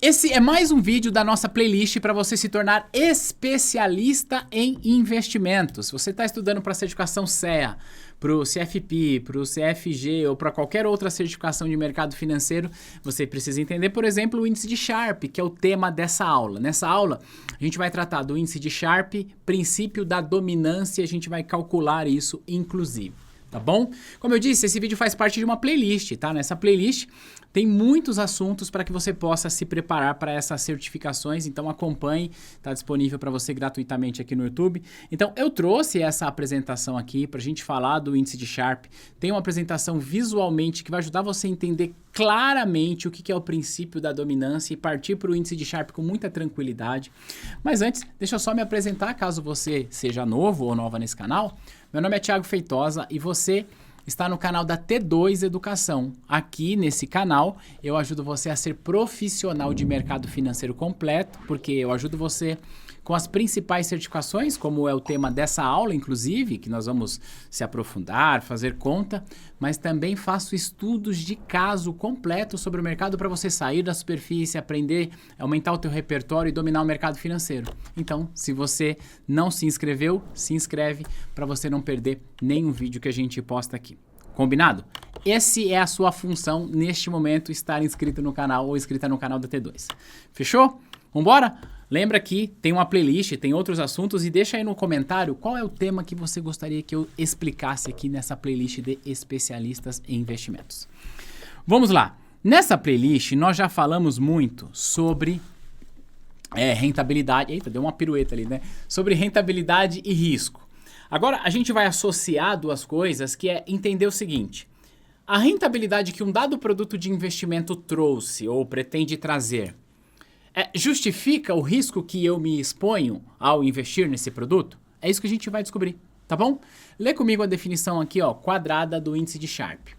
Esse é mais um vídeo da nossa playlist para você se tornar especialista em investimentos. Se você está estudando para a certificação CEA, para o CFP, para o CFG ou para qualquer outra certificação de mercado financeiro, você precisa entender, por exemplo, o índice de Sharpe, que é o tema dessa aula. Nessa aula, a gente vai tratar do índice de Sharpe, princípio da dominância, a gente vai calcular isso inclusive. Tá bom? Como eu disse, esse vídeo faz parte de uma playlist, tá? Nessa playlist tem muitos assuntos para que você possa se preparar para essas certificações, então acompanhe, tá disponível para você gratuitamente aqui no YouTube. Então eu trouxe essa apresentação aqui para a gente falar do índice de Sharpe. Tem uma apresentação visualmente que vai ajudar você a entender claramente o que é o princípio da dominância e partir para o índice de Sharpe com muita tranquilidade. Mas antes, deixa eu só me apresentar, caso você seja novo ou nova nesse canal. Meu nome é Thiago Feitosa e você está no canal da T2 Educação. Aqui nesse canal eu ajudo você a ser profissional de mercado financeiro completo, porque eu ajudo você com as principais certificações, como é o tema dessa aula, inclusive, que nós vamos se aprofundar, fazer conta, mas também faço estudos de caso completo sobre o mercado para você sair da superfície, aprender, aumentar o teu repertório e dominar o mercado financeiro. Então, se você não se inscreveu, se inscreve para você não perder nenhum vídeo que a gente posta aqui. Combinado? Essa é a sua função neste momento, estar inscrito no canal ou inscrita no canal da T2. Fechou? Vambora? Lembra que tem uma playlist, tem outros assuntos e deixa aí no comentário qual é o tema que você gostaria que eu explicasse aqui nessa playlist de especialistas em investimentos. Vamos lá. Nessa playlist nós já falamos muito sobre rentabilidade. Eita, deu uma pirueta ali, né? Sobre rentabilidade e risco. Agora a gente vai associar duas coisas, que é entender o seguinte. A rentabilidade que um dado produto de investimento trouxe ou pretende trazer justifica o risco que eu me exponho ao investir nesse produto? É isso que a gente vai descobrir, tá bom? Lê comigo a definição aqui, ó, quadrada do índice de Sharpe.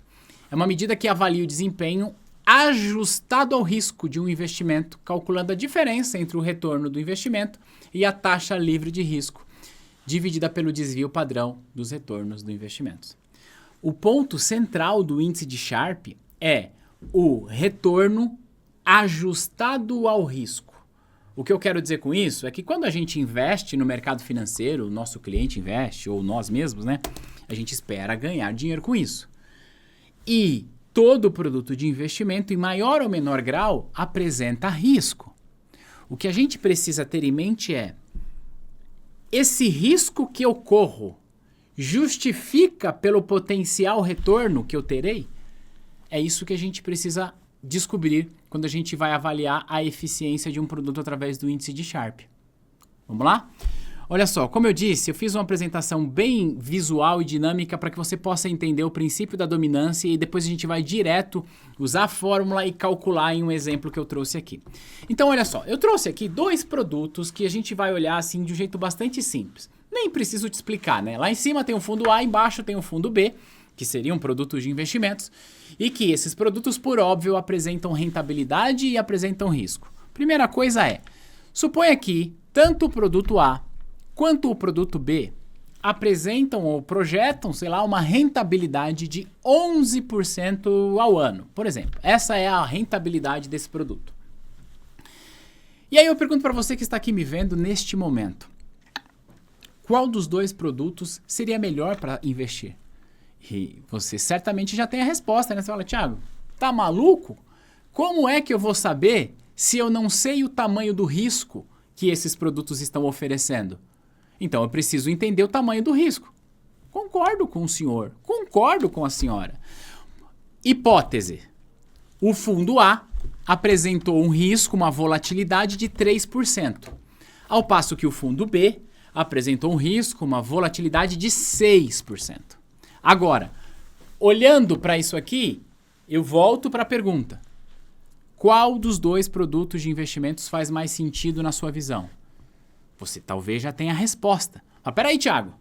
É uma medida que avalia o desempenho ajustado ao risco de um investimento, calculando a diferença entre o retorno do investimento e a taxa livre de risco, dividida pelo desvio padrão dos retornos do investimento. O ponto central do índice de Sharpe é o retorno ajustado ao risco. O que eu quero dizer com isso é que quando a gente investe no mercado financeiro, o nosso cliente investe, ou nós mesmos, né? A gente espera ganhar dinheiro com isso. E todo produto de investimento, em maior ou menor grau, apresenta risco. O que a gente precisa ter em mente é: esse risco que eu corro justifica pelo potencial retorno que eu terei? É isso que a gente precisa descobrir quando a gente vai avaliar a eficiência de um produto através do índice de Sharpe. Vamos lá? Olha só, como eu disse, eu fiz uma apresentação bem visual e dinâmica para que você possa entender o princípio da dominância e depois a gente vai direto usar a fórmula e calcular em um exemplo que eu trouxe aqui. Então, olha só, eu trouxe aqui dois produtos que a gente vai olhar assim de um jeito bastante simples. Nem preciso te explicar, né? Lá em cima tem o fundo A, embaixo tem o fundo B, que seriam produtos de investimentos, e que esses produtos, por óbvio, apresentam rentabilidade e apresentam risco. Primeira coisa é, suponha que tanto o produto A quanto o produto B apresentam ou projetam, sei lá, uma rentabilidade de 11% ao ano, por exemplo. Essa é a rentabilidade desse produto. E aí eu pergunto para você que está aqui me vendo neste momento, qual dos dois produtos seria melhor para investir? E você certamente já tem a resposta, né? Você fala, Thiago, tá maluco? Como é que eu vou saber se eu não sei o tamanho do risco que esses produtos estão oferecendo? Então eu preciso entender o tamanho do risco. Concordo com o senhor, concordo com a senhora. Hipótese. O fundo A apresentou um risco, uma volatilidade de 3%, ao passo que o fundo B apresentou um risco, uma volatilidade de 6%. Agora, olhando para isso aqui, eu volto para a pergunta. Qual dos dois produtos de investimentos faz mais sentido na sua visão? Você talvez já tenha a resposta. Mas peraí, Thiago.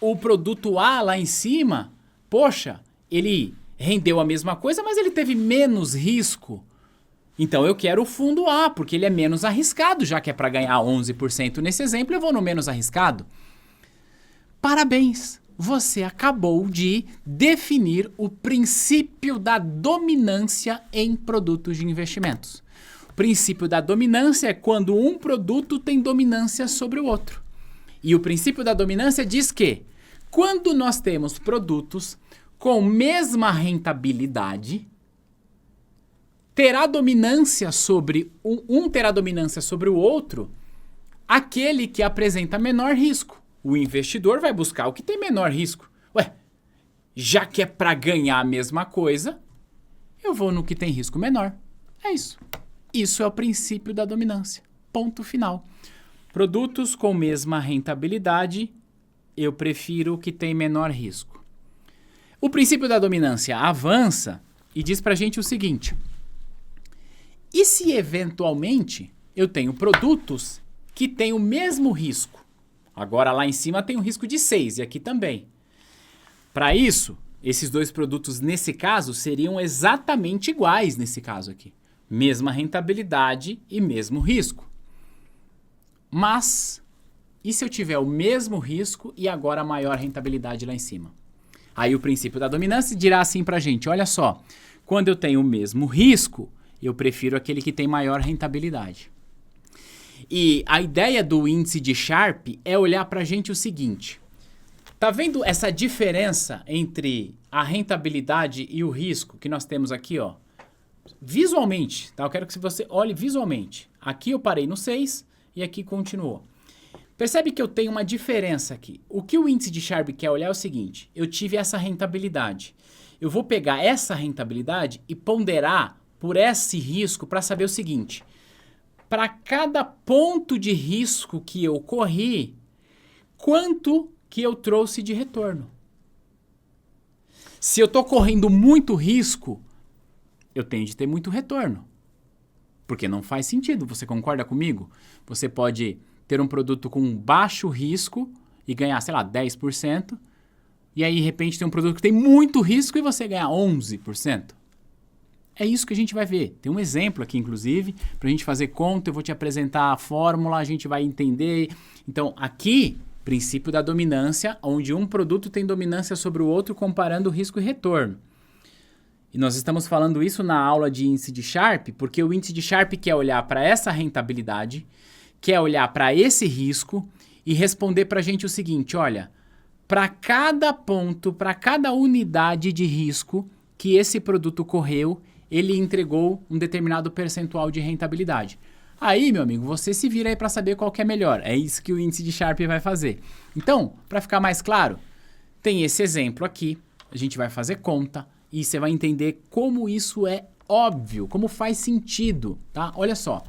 O produto A lá em cima, poxa, ele rendeu a mesma coisa, mas ele teve menos risco. Então eu quero o fundo A, porque ele é menos arriscado, já que é para ganhar 11% nesse exemplo, eu vou no menos arriscado. Parabéns! Você acabou de definir o princípio da dominância em produtos de investimentos. princípio da dominância é quando um produto tem dominância sobre o outro. E o princípio da dominância diz que quando nós temos produtos com mesma rentabilidade, terá dominância sobre um terá dominância sobre o outro, aquele que apresenta menor risco. O investidor vai buscar o que tem menor risco. Ué, já que é para ganhar a mesma coisa, eu vou no que tem risco menor. É isso. Isso é o princípio da dominância. Ponto final. Produtos com mesma rentabilidade, eu prefiro o que tem menor risco. O princípio da dominância avança e diz pra gente o seguinte: e se eventualmente eu tenho produtos que têm o mesmo risco? Agora lá em cima tem um risco de 6 e aqui também. Para isso, esses dois produtos nesse caso seriam exatamente iguais nesse caso aqui. Mesma rentabilidade e mesmo risco. Mas, e se eu tiver o mesmo risco e agora a maior rentabilidade lá em cima? Aí o princípio da dominância dirá assim pra gente: olha só, quando eu tenho o mesmo risco, eu prefiro aquele que tem maior rentabilidade. E a ideia do índice de Sharpe é olhar pra gente o seguinte: tá vendo essa diferença entre a rentabilidade e o risco que nós temos aqui, ó? Visualmente, tá? Eu quero que você olhe visualmente. Aqui eu parei no 6 e aqui continuou. Percebe que eu tenho uma diferença aqui. O que o índice de Sharpe quer olhar é o seguinte: eu tive essa rentabilidade. Eu vou pegar essa rentabilidade e ponderar por esse risco para saber o seguinte: para cada ponto de risco que eu corri, quanto que eu trouxe de retorno? Se eu estou correndo muito risco, eu tenho de ter muito retorno. Porque não faz sentido, você concorda comigo? Você pode ter um produto com baixo risco e ganhar, sei lá, 10%, e aí de repente tem um produto que tem muito risco e você ganha 11%. É isso que a gente vai ver. Tem um exemplo aqui, inclusive, para a gente fazer conta. Eu vou te apresentar a fórmula, a gente vai entender. Então, aqui, princípio da dominância, onde um produto tem dominância sobre o outro, comparando risco e retorno. E nós estamos falando isso na aula de índice de Sharpe, porque o índice de Sharpe quer olhar para essa rentabilidade, quer olhar para esse risco e responder para a gente o seguinte: olha, para cada ponto, para cada unidade de risco que esse produto correu, ele entregou um determinado percentual de rentabilidade. Aí, meu amigo, você se vira aí para saber qual que é melhor. É isso que o índice de Sharpe vai fazer. Então, para ficar mais claro, tem esse exemplo aqui, a gente vai fazer conta e você vai entender como isso é óbvio, como faz sentido, tá? Olha só.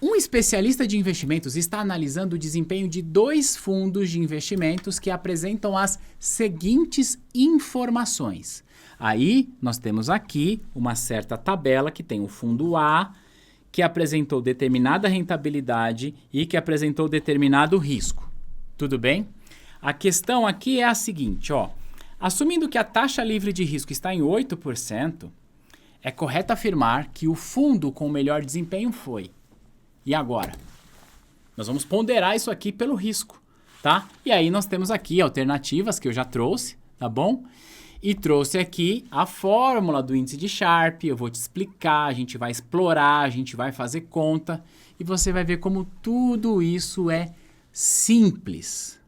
Um especialista de investimentos está analisando o desempenho de 2 fundos de investimentos que apresentam as seguintes informações. Aí, nós temos aqui uma certa tabela que tem o fundo A, que apresentou determinada rentabilidade e que apresentou determinado risco. Tudo bem? A questão aqui é a seguinte, ó. Assumindo que a taxa livre de risco está em 8%, é correto afirmar que o fundo com melhor desempenho foi. E agora? Nós vamos ponderar isso aqui pelo risco, tá? E aí nós temos aqui alternativas que eu já trouxe, tá bom? E trouxe aqui a fórmula do índice de Sharpe, eu vou te explicar, a gente vai explorar, a gente vai fazer conta e você vai ver como tudo isso é simples.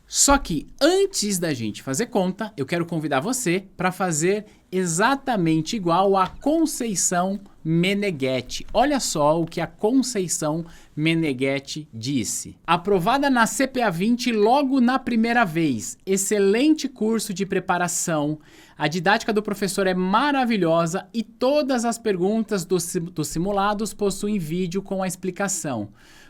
Só que antes da gente fazer conta, eu quero convidar você para fazer exatamente igual a Conceição Meneghetti. Olha só o que a Conceição Meneghetti disse. Aprovada na CPA 20 logo na primeira vez. Excelente curso de preparação. A didática do professor é maravilhosa e todas as perguntas dos simulados possuem vídeo com a explicação.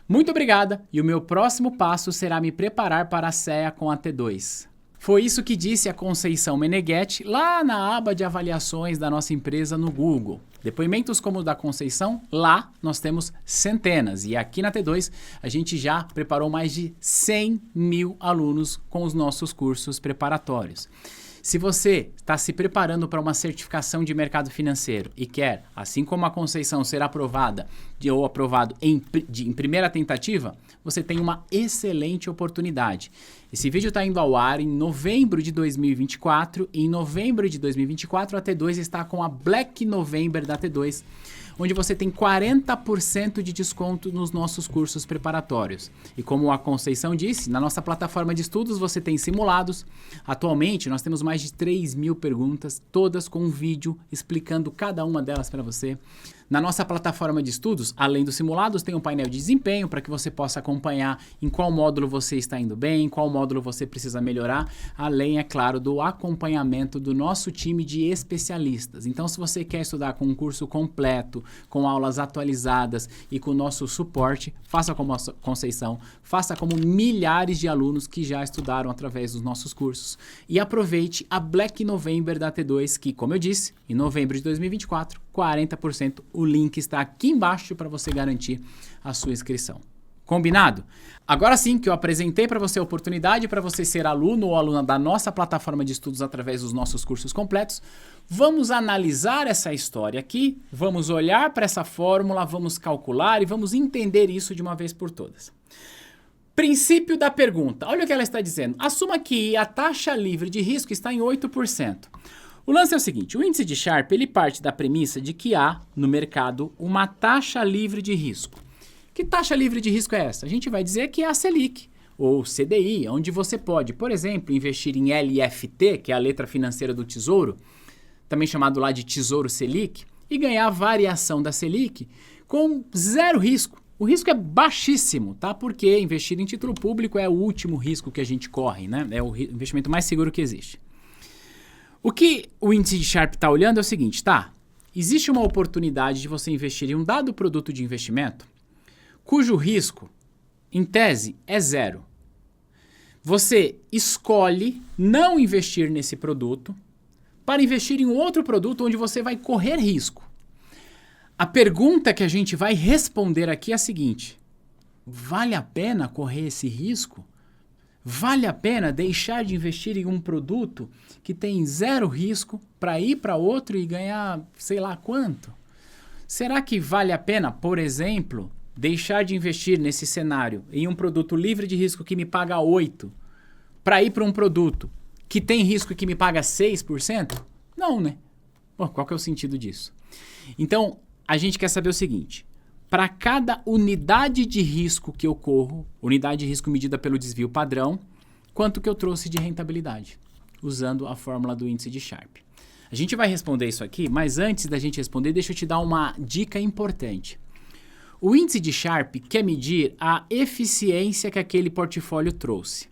Muito obrigada e o meu próximo passo será me preparar para a CEA com a T2. Foi isso que disse a Conceição Meneghetti lá na aba de avaliações da nossa empresa no Google. Depoimentos como o da Conceição, lá nós temos centenas. E aqui na T2 a gente já preparou mais de 100 mil alunos com os nossos cursos preparatórios. Se você está se preparando para uma certificação de mercado financeiro e quer, assim como a Conceição, ser aprovada ou aprovado em primeira tentativa, você tem uma excelente oportunidade. Esse vídeo está indo ao ar em novembro de 2024 e em novembro de 2024 a T2 está com a Black November da T2, onde você tem 40% de desconto nos nossos cursos preparatórios. E como a Conceição disse, na nossa plataforma de estudos você tem simulados. Atualmente nós temos mais de 3.000 perguntas, todas com um vídeo explicando cada uma delas para você. Na nossa plataforma de estudos, além dos simulados, tem um painel de desempenho para que você possa acompanhar em qual módulo você está indo bem, em qual módulo você precisa melhorar, além, é claro, do acompanhamento do nosso time de especialistas. Então, se você quer estudar com um curso completo, com aulas atualizadas e com o nosso suporte, faça como a Conceição, faça como milhares de alunos que já estudaram através dos nossos cursos. E aproveite a Black November da T2, que, como eu disse, em novembro de 2024, 40%. O link está aqui embaixo para você garantir a sua inscrição. Combinado? Agora sim que eu apresentei para você a oportunidade para você ser aluno ou aluna da nossa plataforma de estudos através dos nossos cursos completos, vamos analisar essa história aqui, vamos olhar para essa fórmula, vamos calcular e vamos entender isso de uma vez por todas. Princípio da pergunta. Olha o que ela está dizendo. Assuma que a taxa livre de risco está em 8%. O lance é o seguinte, o índice de Sharpe ele parte da premissa de que há no mercado uma taxa livre de risco. Que taxa livre de risco é essa? A gente vai dizer que é a Selic, ou CDI, onde você pode, por exemplo, investir em LFT, que é a letra financeira do Tesouro, também chamado lá de Tesouro Selic, e ganhar a variação da Selic com zero risco. O risco é baixíssimo, tá? Porque investir em título público é o último risco que a gente corre, né? É o investimento mais seguro que existe. O que o índice de Sharpe está olhando é o seguinte, tá? Existe uma oportunidade de você investir em um dado produto de investimento cujo risco, em tese, é zero. Você escolhe não investir nesse produto para investir em um outro produto onde você vai correr risco. A pergunta que a gente vai responder aqui é a seguinte: vale a pena correr esse risco? Vale a pena deixar de investir em um produto que tem zero risco para ir para outro e ganhar sei lá quanto? Será que vale a pena, por exemplo, deixar de investir nesse cenário em um produto livre de risco que me paga 8% para ir para um produto que tem risco e que me paga 6%? Não, né? Bom, qual que é o sentido disso? Então, a gente quer saber o seguinte: para cada unidade de risco que eu corro, unidade de risco medida pelo desvio padrão, quanto que eu trouxe de rentabilidade, usando a fórmula do índice de Sharpe. A gente vai responder isso aqui, mas antes da gente responder, deixa eu te dar uma dica importante. O índice de Sharpe quer medir a eficiência que aquele portfólio trouxe.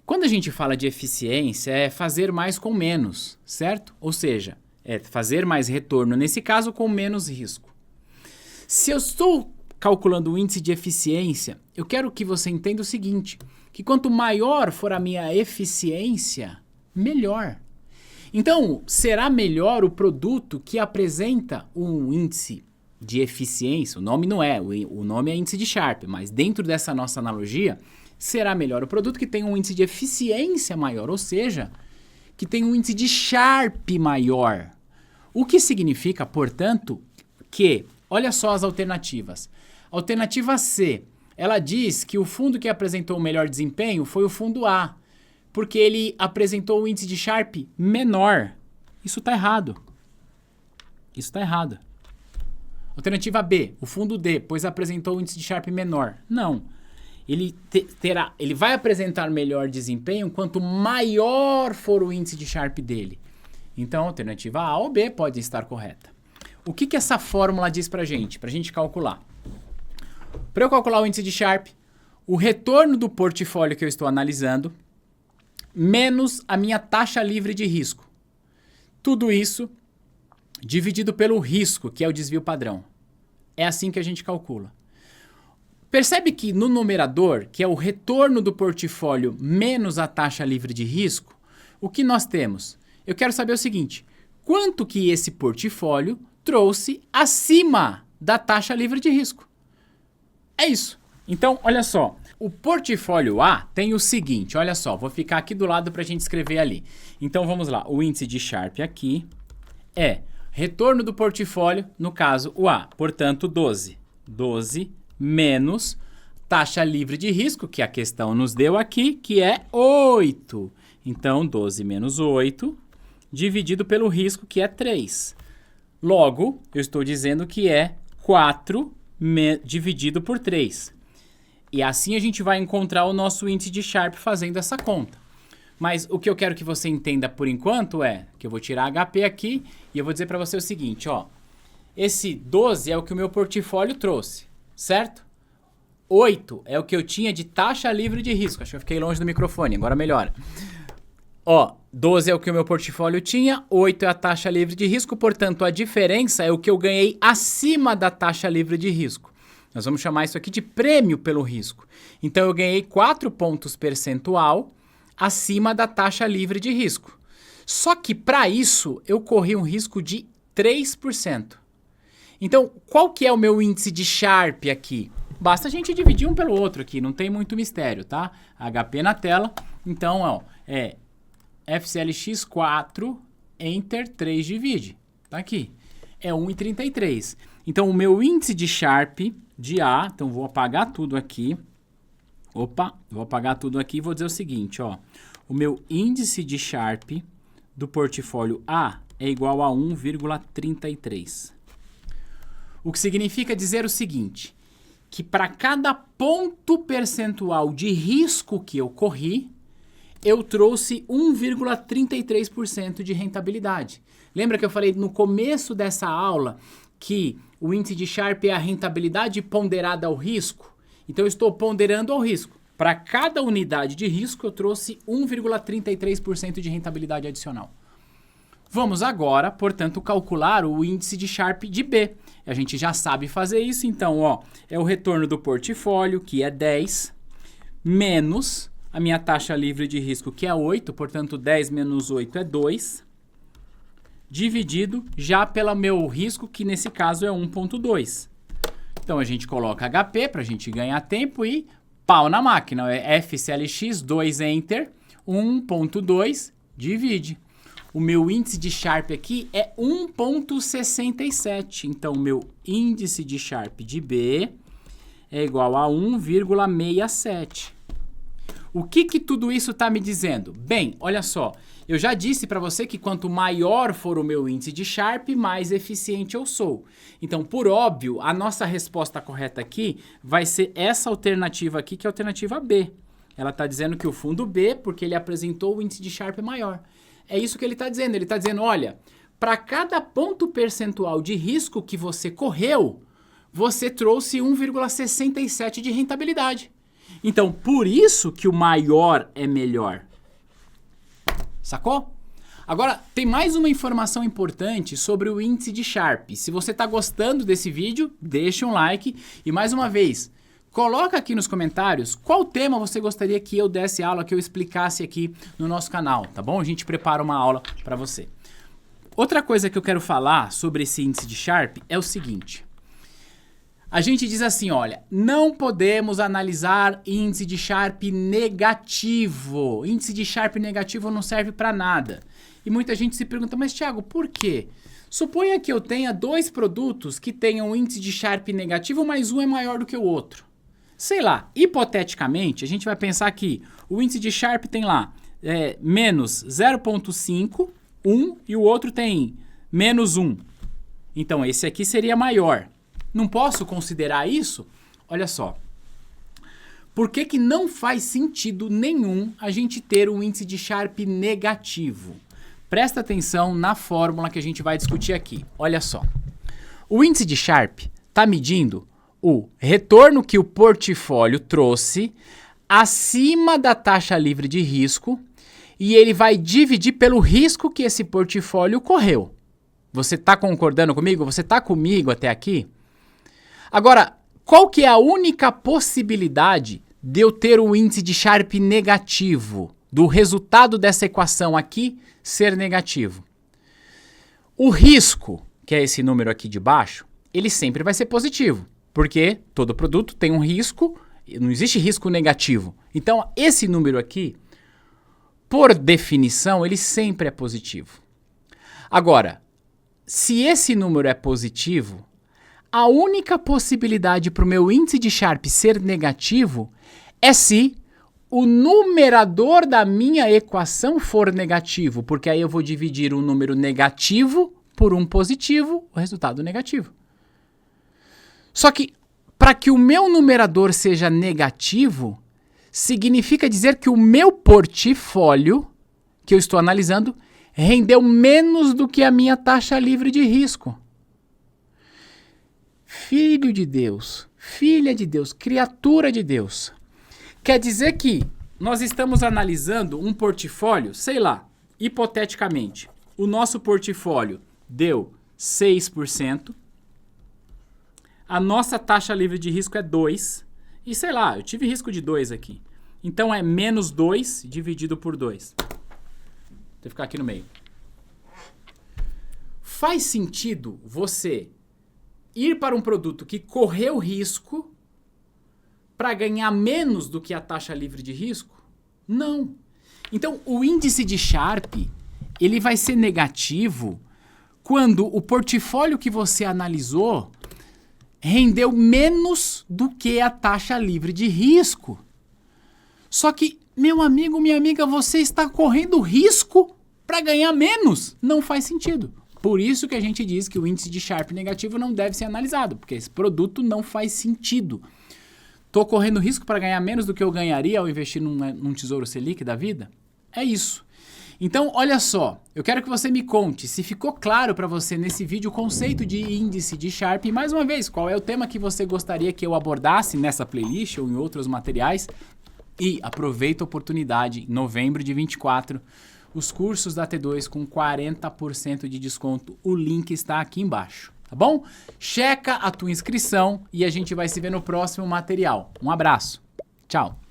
Quando a gente fala de eficiência, é fazer mais com menos, certo? Ou seja, é fazer mais retorno, nesse caso, com menos risco. Se eu estou calculando o índice de eficiência, eu quero que você entenda o seguinte, que quanto maior for a minha eficiência, melhor. Então, será melhor o produto que apresenta um índice de eficiência? O nome não é, o nome é índice de Sharpe, mas dentro dessa nossa analogia, será melhor o produto que tem um índice de eficiência maior, ou seja, que tem um índice de Sharpe maior. O que significa, portanto, que, olha só as alternativas. Alternativa C, ela diz que o fundo que apresentou o melhor desempenho foi o fundo A, porque ele apresentou o índice de Sharpe menor. Isso está errado. Isso está errado. Alternativa B, o fundo D, pois apresentou o índice de Sharpe menor. Não. Ele vai apresentar melhor desempenho quanto maior for o índice de Sharpe dele. Então, a alternativa A ou B pode estar correta. O que essa fórmula diz pra gente calcular? Para eu calcular o índice de Sharpe, o retorno do portfólio que eu estou analisando, menos a minha taxa livre de risco. Tudo isso dividido pelo risco, que é o desvio padrão. É assim que a gente calcula. Percebe que no numerador, que é o retorno do portfólio menos a taxa livre de risco, o que nós temos? Eu quero saber o seguinte: quanto que esse portfólio trouxe acima da taxa livre de risco? É isso. Então, olha só, o portfólio A tem o seguinte, olha só, vou ficar aqui do lado para a gente escrever ali. Então, vamos lá, o índice de Sharpe aqui é retorno do portfólio, no caso, o A, portanto, 12. 12 menos taxa livre de risco, que a questão nos deu aqui, que é 8. Então, 12 menos 8, dividido pelo risco, que é 3. Logo, eu estou dizendo que é 4 dividido por 3. E assim a gente vai encontrar o nosso índice de Sharpe fazendo essa conta. Mas o que eu quero que você entenda por enquanto é que eu vou tirar HP aqui e eu vou dizer para você o seguinte, ó. Esse 12 é o que o meu portfólio trouxe, certo? 8 é o que eu tinha de taxa livre de risco. Acho que eu fiquei longe do microfone, agora melhora. Ó, 12 é o que o meu portfólio tinha, 8 é a taxa livre de risco, portanto a diferença é o que eu ganhei acima da taxa livre de risco. Nós vamos chamar isso aqui de prêmio pelo risco. Então eu ganhei 4 pontos percentual acima da taxa livre de risco. Só que para isso eu corri um risco de 3%. Então, qual que é o meu índice de Sharpe aqui? Basta a gente dividir um pelo outro aqui, não tem muito mistério, tá? HP na tela, então, ó, é FCLX 4, Enter 3 divide, tá aqui. É 1,33. Então, o meu índice de Sharpe de A, então vou apagar tudo aqui. Opa, vou apagar tudo aqui e vou dizer o seguinte, ó. O meu índice de Sharpe do portfólio A é igual a 1,33. O que significa dizer o seguinte, que para cada ponto percentual de risco que eu corri, eu trouxe 1,33% de rentabilidade. Lembra que eu falei no começo dessa aula que o índice de Sharpe é a rentabilidade ponderada ao risco? Então eu estou ponderando ao risco. Para cada unidade de risco, eu trouxe 1,33% de rentabilidade adicional. Vamos agora, portanto, calcular o índice de Sharpe de B. A gente já sabe fazer isso, então, ó, é o retorno do portfólio, que é 10, menos a minha taxa livre de risco, que é 8, portanto, 10 menos 8 é 2, dividido já pelo meu risco, que nesse caso é 1,2. Então, a gente coloca HP para a gente ganhar tempo e pau na máquina. É FCLX 2 Enter, 1,2, divide. O meu índice de Sharpe aqui é 1,67. Então, o meu índice de Sharpe de B é igual a 1,67. O que tudo isso está me dizendo? Bem, olha só. Eu já disse para você que quanto maior for o meu índice de Sharpe, mais eficiente eu sou. Então, por óbvio, a nossa resposta correta aqui vai ser essa alternativa aqui, que é a alternativa B. Ela está dizendo que o fundo B, porque ele apresentou o índice de Sharpe maior. É isso que ele está dizendo. Ele está dizendo, olha, para cada ponto percentual de risco que você correu, você trouxe 1,67 de rentabilidade. Então, por isso que o maior é melhor. Sacou? Agora, tem mais uma informação importante sobre o índice de Sharpe. Se você está gostando desse vídeo, deixa um like. E mais uma vez, coloca aqui nos comentários qual tema você gostaria que eu desse aula, que eu explicasse aqui no nosso canal, tá bom? A gente prepara uma aula para você. Outra coisa que eu quero falar sobre esse índice de Sharpe é o seguinte. A gente diz assim, olha, não podemos analisar índice de Sharpe negativo. Índice de Sharpe negativo não serve para nada. E muita gente se pergunta, mas Thiago, por quê? Suponha que eu tenha dois produtos que tenham um índice de Sharpe negativo, mas um é maior do que o outro. Sei lá, hipoteticamente, a gente vai pensar que o índice de Sharpe tem lá menos 0,5, 1, e o outro tem menos 1. Então, esse aqui seria maior. Não posso considerar isso? Olha só. Por que não faz sentido nenhum a gente ter um índice de Sharpe negativo? Presta atenção na fórmula que a gente vai discutir aqui. Olha só. O índice de Sharpe está medindo o retorno que o portfólio trouxe acima da taxa livre de risco e ele vai dividir pelo risco que esse portfólio correu. Você está concordando comigo? Você está comigo até aqui? Agora, qual que é a única possibilidade de eu ter um índice de Sharpe negativo, do resultado dessa equação aqui ser negativo? O risco, que é esse número aqui de baixo, ele sempre vai ser positivo, porque todo produto tem um risco, não existe risco negativo. Então, esse número aqui, por definição, ele sempre é positivo. Agora, se esse número é positivo, a única possibilidade para o meu índice de Sharpe ser negativo é se o numerador da minha equação for negativo, porque aí eu vou dividir um número negativo por um positivo, o resultado negativo. Só que, para que o meu numerador seja negativo, significa dizer que o meu portfólio, que eu estou analisando, rendeu menos do que a minha taxa livre de risco. Filho de Deus, filha de Deus, criatura de Deus. Quer dizer que nós estamos analisando um portfólio, sei lá, hipoteticamente, o nosso portfólio deu 6%, a nossa taxa livre de risco é 2%, e sei lá, eu tive risco de 2 aqui. Então é menos 2 dividido por 2. Vou ficar aqui no meio. Faz sentido você ir para um produto que correu risco para ganhar menos do que a taxa livre de risco? Não. Então, o índice de Sharpe, ele vai ser negativo quando o portfólio que você analisou rendeu menos do que a taxa livre de risco. Só que, meu amigo, minha amiga, você está correndo risco para ganhar menos. Não faz sentido. Por isso que a gente diz que o índice de Sharpe negativo não deve ser analisado, porque esse produto não faz sentido. Estou correndo risco para ganhar menos do que eu ganharia ao investir num Tesouro Selic da vida? É isso. Então, olha só, eu quero que você me conte se ficou claro para você nesse vídeo o conceito de índice de Sharpe. E mais uma vez, qual é o tema que você gostaria que eu abordasse nessa playlist ou em outros materiais? E aproveita a oportunidade, em novembro de 24, os cursos da T2 com 40% de desconto. O link está aqui embaixo, tá bom? Checa a tua inscrição e a gente vai se ver no próximo material. Um abraço. Tchau.